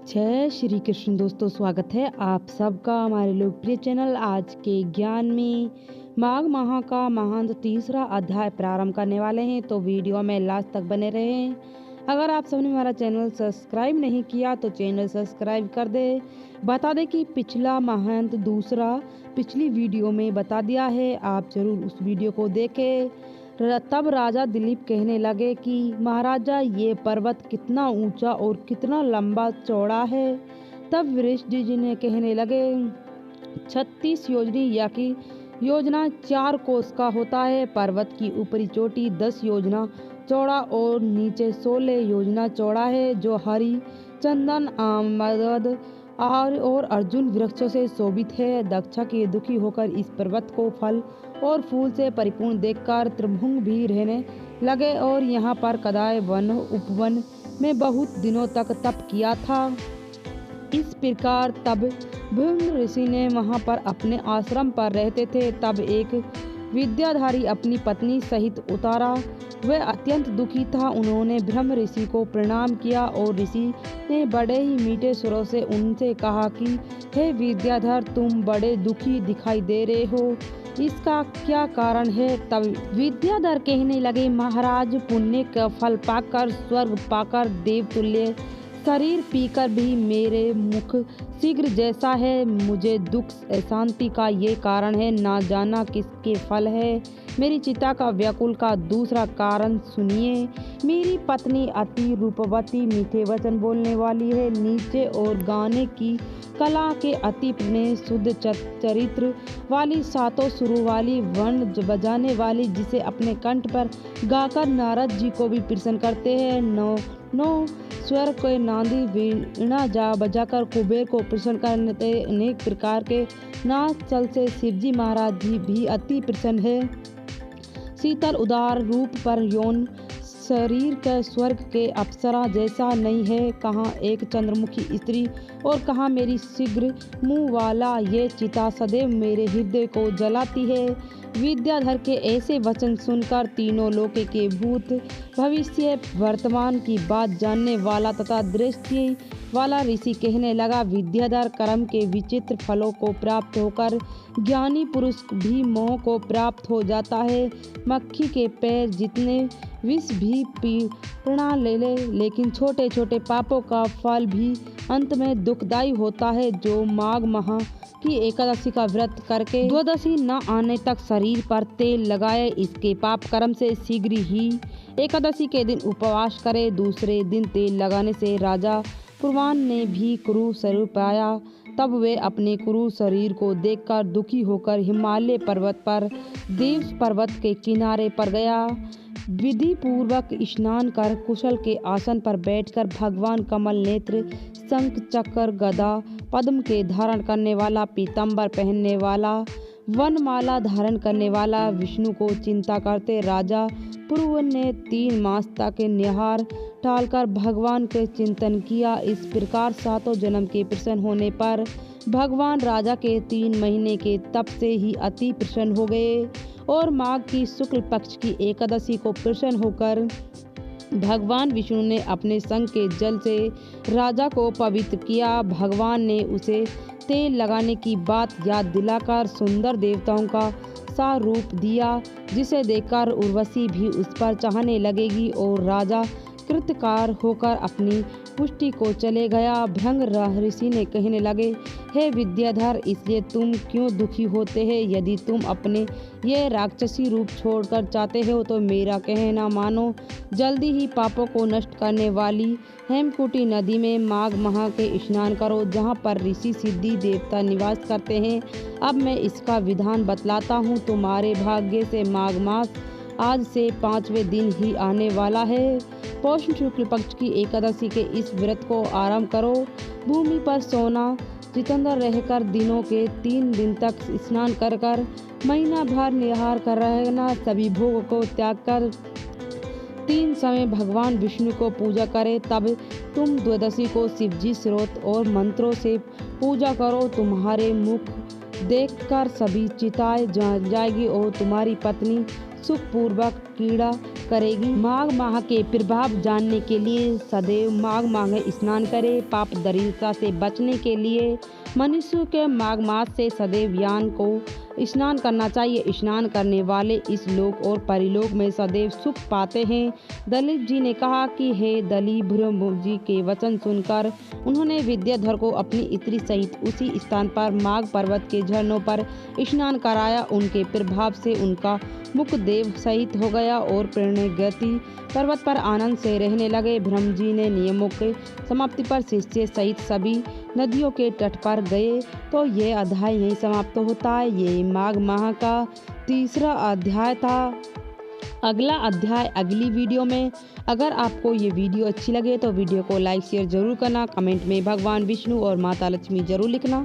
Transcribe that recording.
जय श्री कृष्ण दोस्तों, स्वागत है आप सबका हमारे लोकप्रिय चैनल आज के ज्ञान में। माघ माह का महान तीसरा अध्याय प्रारंभ करने वाले हैं, तो वीडियो में लास्ट तक बने रहें। अगर आप सबने हमारा चैनल सब्सक्राइब नहीं किया तो चैनल सब्सक्राइब कर दे। बता दें कि पिछला महांत दूसरा पिछली वीडियो में बता दिया है, आप जरूर उस वीडियो को देखें। तब राजा दिलीप कहने लगे कि महाराजा, ये पर्वत कितना ऊंचा और कितना लंबा चौड़ा है। तब वशिष्ठ जी ने कहने लगे, 36 योजनी या कि योजना 4 कोस का होता है। पर्वत की ऊपरी चोटी 10 योजना चौड़ा और नीचे 16 योजना चौड़ा है, जो हरी चंदन आमद और अर्जुन वृक्षों से शोभित है। दक्षा के दुखी होकर इस पर्वत को फल और फूल से परिपूर्ण देखकर त्रिभुवन भी रहने लगे और यहाँ पर कदाय वन उपवन में बहुत दिनों तक तप किया था। इस प्रकार तब भृगु ऋषि ने वहाँ पर अपने आश्रम पर रहते थे। तब एक विद्याधारी अपनी पत्नी सहित उतारा। वह अत्यंत दुखी था। उन्होंने ब्रह्म ऋषि को प्रणाम किया और ऋषि ने बड़े ही मीठे स्वरों से उनसे कहा कि हे विद्याधर, तुम बड़े दुखी दिखाई दे रहे हो, इसका क्या कारण है। तब विद्याधर कहने लगे, महाराज, पुण्य का फल पाकर, स्वर्ग पाकर, देवतुल्य शरीर पीकर भी मेरे मुख शीघ्र जैसा है। मुझे दुख अशांति का ये कारण है, ना जाना किसके फल है। मेरी चिता का व्याकुल का दूसरा कारण सुनिए। मेरी पत्नी अति रूपवती, मीठे वचन बोलने वाली है, नीचे और गाने की कला के अति प्रणय, शुद्ध चरित्र वाली, सातों सुरों वाली, वर्ण बजाने वाली, जिसे अपने कंठ पर गाकर नारद जी को भी प्रसन्न करते हैं। नौ स्वर के नांदी वीणा जा बजाकर कुबेर को प्रसन्न करते अनेक प्रकार के नाच चल से शिवजी महाराज जी भी अति प्रसन्न है। शीतल उदार रूप पर यौन शरीर के स्वर्ग के अप्सरा जैसा नहीं है। कहाँ एक चंद्रमुखी स्त्री और कहाँ मेरी शीघ्र मुँह वाला ये चिता सदैव मेरे हृदय को जलाती है। विद्याधर के ऐसे वचन सुनकर तीनों लोक के भूत भविष्य वर्तमान की बात जानने वाला तथा दृष्टि वाला ऋषि कहने लगा, विद्याधर, कर्म के विचित्र फलों को प्राप्त होकर ज्ञानी पुरुष भी मोह को प्राप्त हो जाता है। मक्खी के पैर जितने विष भी पीड़ा ले ले, लेकिन छोटे छोटे पापों का फल भी अंत में दुखदायी होता है। जो माघ माह की एकादशी का व्रत करके द्वादशी न आने तक शरीर पर तेल लगाए, इसके पाप कर्म से शीघ्र ही एकादशी के दिन उपवास करे। दूसरे दिन तेल लगाने से राजा कुर्वान ने भी कुरु शरीर पाया। तब वे अपने कुरु शरीर को देखकर दुखी होकर हिमालय पर्वत पर देव पर्वत के किनारे पर गया। विधि पूर्वक स्नान कर कुशल के आसन पर बैठकर भगवान कमल नेत्र, शंख चक्र गदा पद्म के धारण करने वाला, पीताम्बर पहनने वाला, वनमाला धारण करने वाला विष्णु को चिंता करते राजा पूर्व ने 3 मास तक निहार टालकर भगवान के चिंतन किया। इस प्रकार 7 जन्म के प्रसन्न होने पर भगवान राजा के 3 महीने के तप से ही अति प्रसन्न हो गए और माघ की शुक्ल पक्ष की एकादशी को प्रसन्न होकर भगवान विष्णु ने अपने संग के जल से राजा को पवित्र किया। भगवान ने उसे तेल लगाने की बात याद दिलाकर सुंदर देवताओं का सा रूप दिया, जिसे देखकर उर्वशी भी उस पर चाहने लगेगी और राजा कृतकार होकर अपनी पुष्टि को चले गया। भृंग ऋषि ने कहने लगे, हे विद्याधर, इसलिए तुम क्यों दुखी होते हैं। यदि तुम अपने ये राक्षसी रूप छोड़कर चाहते हो तो मेरा कहना मानो। जल्दी ही पापों को नष्ट करने वाली हेमकूटी नदी में माघ माह के स्नान करो, जहाँ पर ऋषि सिद्धि देवता निवास करते हैं। अब मैं इसका विधान बतलाता हूँ। तुम्हारे भाग्य से माघ मास आज से 5वें दिन ही आने वाला है। पौष शुक्ल पक्ष की एकादशी के इस व्रत को आरंभ करो। भूमि पर सोना जितेंद्र रहकर दिनों के 3 दिन तक स्नान कर कर महीना भर निहार कर रहना। सभी भोग को त्याग कर 3 समय भगवान विष्णु को पूजा करे। तब तुम द्वादशी को शिवजी स्रोत और मंत्रों से पूजा करो। तुम्हारे मुख देखकर सभी चिताएं जाएगी और तुम्हारी पत्नी सुखपूर्वक क्रीड़ा करेगी। माघ माह के प्रभाव जानने के लिए सदैव माघ माह में स्नान करें। पाप दरिद्रता से बचने के लिए मनुष्य के माघ मास से सदैव यान को स्नान करना चाहिए। स्नान करने वाले इस लोक और परिलोक में सदैव सुख पाते हैं। दलीप जी ने कहा कि हे दलीप, ब्रह्म जी के वचन सुनकर उन्होंने विद्याधर को अपनी स्त्री सहित उसी स्थान पर माघ पर्वत के झरनों पर स्नान कराया। उनके प्रभाव से उनका मुख देव सहित हो गया और प्रणयगति पर्वत पर आनंद से रहने लगे। ब्रह्म जी ने नियमों के समाप्ति पर शिष्य सहित सभी नदियों के तट पर गए। तो ये अध्याय यहीं समाप्त होता है। ये माघ माह का तीसरा अध्याय था। अगला अध्याय अगली वीडियो में। अगर आपको ये वीडियो अच्छी लगे तो वीडियो को लाइक शेयर जरूर करना। कमेंट में भगवान विष्णु और माता लक्ष्मी जरूर लिखना।